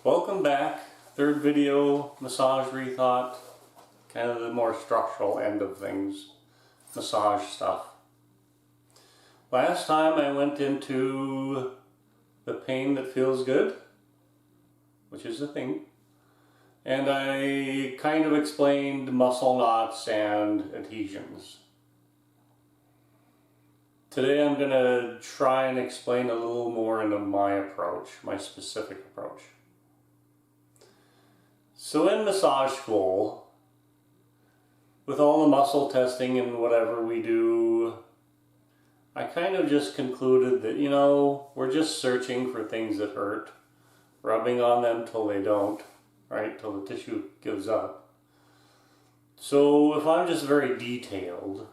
Welcome back. Third video, massage rethought, kind of the more structural end of things, massage stuff. Last time I went into the pain that feels good, which is a thing, and I kind of explained muscle knots and adhesions. Today I'm going to try and explain a little more into my approach, my specific approach. So in massage school, with all the muscle testing and whatever we do, I kind of just concluded that, we're just searching for things that hurt, rubbing on them till they don't, right, till the tissue gives up. So if I'm just very detailed,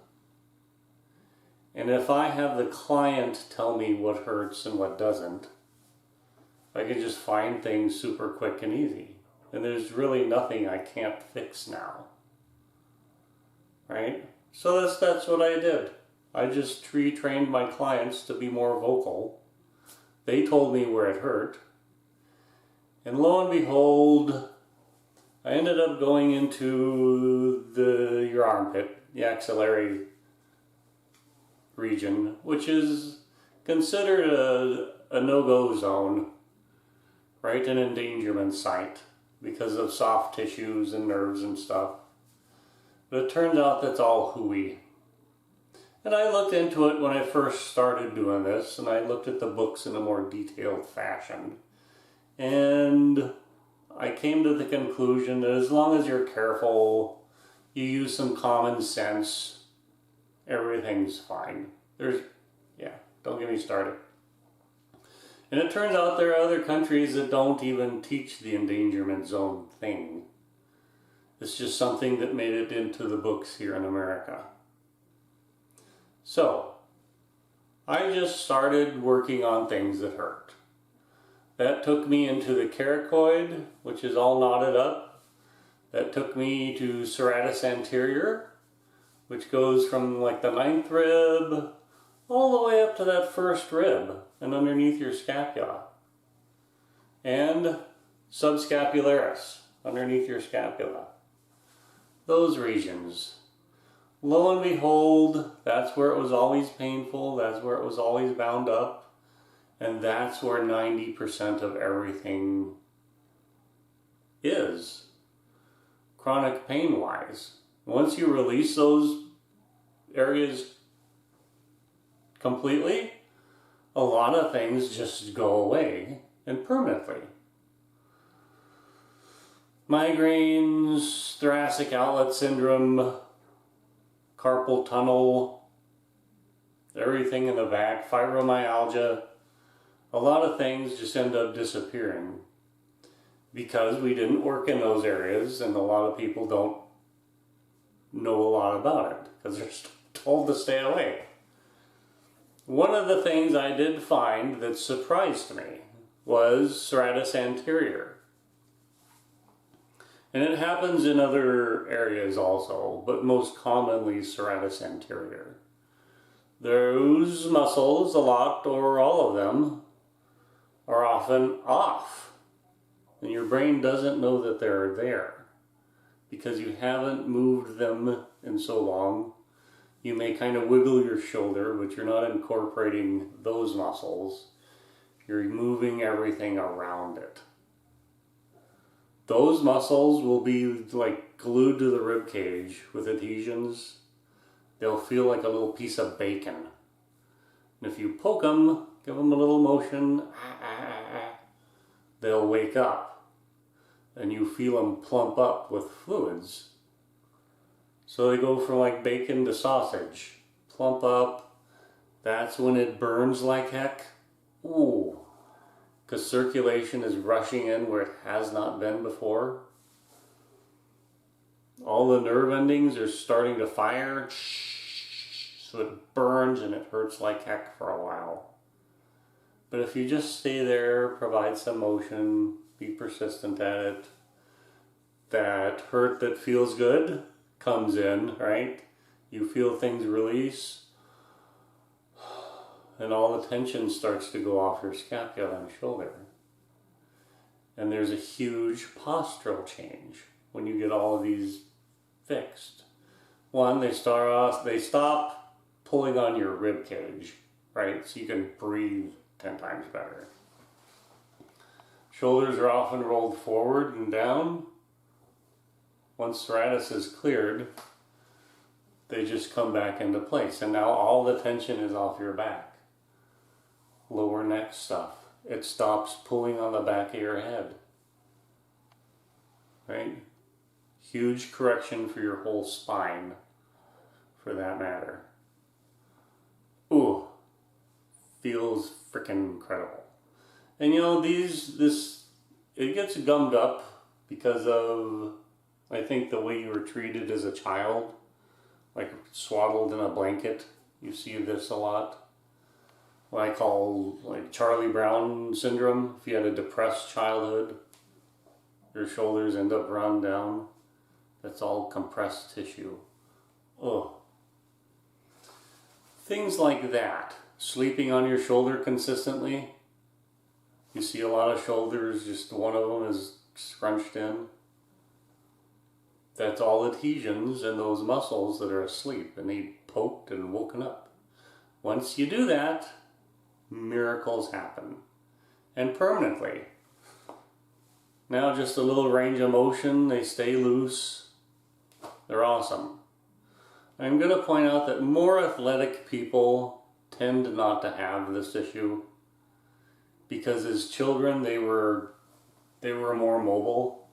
and if I have the client tell me what hurts and what doesn't, I can just find things super quick and easy. And there's really nothing I can't fix now. Right? So that's what I did. I just retrained my clients to be more vocal. They told me where it hurt. And lo and behold, I ended up going into your armpit, the axillary region, which is considered a no-go zone, right? An endangerment site because of soft tissues and nerves and stuff. But it turns out that's all hooey. And I looked into it when I first started doing this, and I looked at the books in a more detailed fashion. And I came to the conclusion that as long as you're careful, you use some common sense, everything's fine. Don't get me started. And it turns out there are other countries that don't even teach the endangerment zone thing. It's just something that made it into the books here in America. So, I just started working on things that hurt. That took me into the coracoid, which is all knotted up. That took me to serratus anterior, which goes from like the 9th rib all the way up to that first rib and underneath your scapula. And subscapularis, underneath your scapula. Those regions. Lo and behold, that's where it was always painful, that's where it was always bound up, and that's where 90% of everything is, chronic pain-wise. Once you release those areas completely, a lot of things just go away and permanently. Migraines, thoracic outlet syndrome, carpal tunnel, everything in the back, fibromyalgia, a lot of things just end up disappearing because we didn't work in those areas, and a lot of people don't know a lot about it because they're told to stay away. One of the things I did find that surprised me was serratus anterior. And it happens in other areas also, but most commonly serratus anterior. Those muscles, a lot or all of them, are often off. And your brain doesn't know that they're there because you haven't moved them in so long. You may kind of wiggle your shoulder, but you're not incorporating those muscles. You're moving everything around it. Those muscles will be like glued to the rib cage with adhesions. They'll feel like a little piece of bacon. And if you poke them, give them a little motion, they'll wake up. And you feel them plump up with fluids. So they go from like bacon to sausage. Plump up. That's when it burns like heck. Ooh. Because circulation is rushing in where it has not been before. All the nerve endings are starting to fire. So it burns and it hurts like heck for a while. But if you just stay there, provide some motion, be persistent at it, that hurt that feels good comes in, right? You feel things release, and all the tension starts to go off your scapula and shoulder. And there's a huge postural change when you get all of these fixed. One, they stop pulling on your rib cage, right? So you can breathe 10 times better. Shoulders are often rolled forward and down. Once serratus is cleared, they just come back into place. And now all the tension is off your back. Lower neck stuff. It stops pulling on the back of your head. Right? Huge correction for your whole spine, for that matter. Ooh, feels freaking incredible. And you know, it gets gummed up because of, I think, the way you were treated as a child, like swaddled in a blanket. You see this a lot. What I call like Charlie Brown syndrome. If you had a depressed childhood, your shoulders end up run down. That's all compressed tissue. Ugh. Things like that. Sleeping on your shoulder consistently. You see a lot of shoulders, just one of them is scrunched in. That's all adhesions in those muscles that are asleep and need poked and woken up. Once you do that, miracles happen. And permanently. Now just a little range of motion, they stay loose. They're awesome. I'm going to point out that more athletic people tend not to have this issue because as children they were more mobile.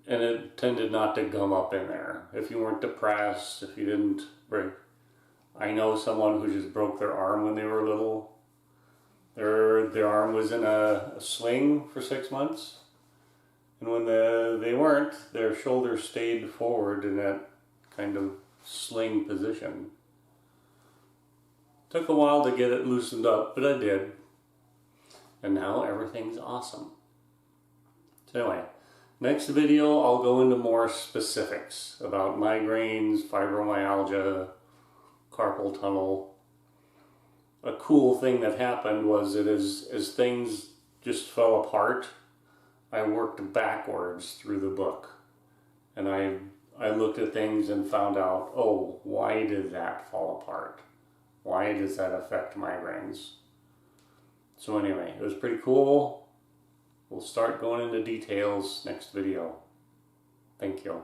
And it tended not to gum up in there. If you weren't depressed, if you didn't break. I know someone who just broke their arm when they were little. Their arm was in a sling for 6 months. And when they weren't, their shoulders stayed forward in that kind of sling position. Took a while to get it loosened up, but I did. And now everything's awesome. So anyway, next video I'll go into more specifics about migraines, fibromyalgia, carpal tunnel. A cool thing that happened was that as things just fell apart, I worked backwards through the book. And I looked at things and found out, oh, why did that fall apart? Why does that affect migraines? So anyway, it was pretty cool. We'll start going into details next video. Thank you.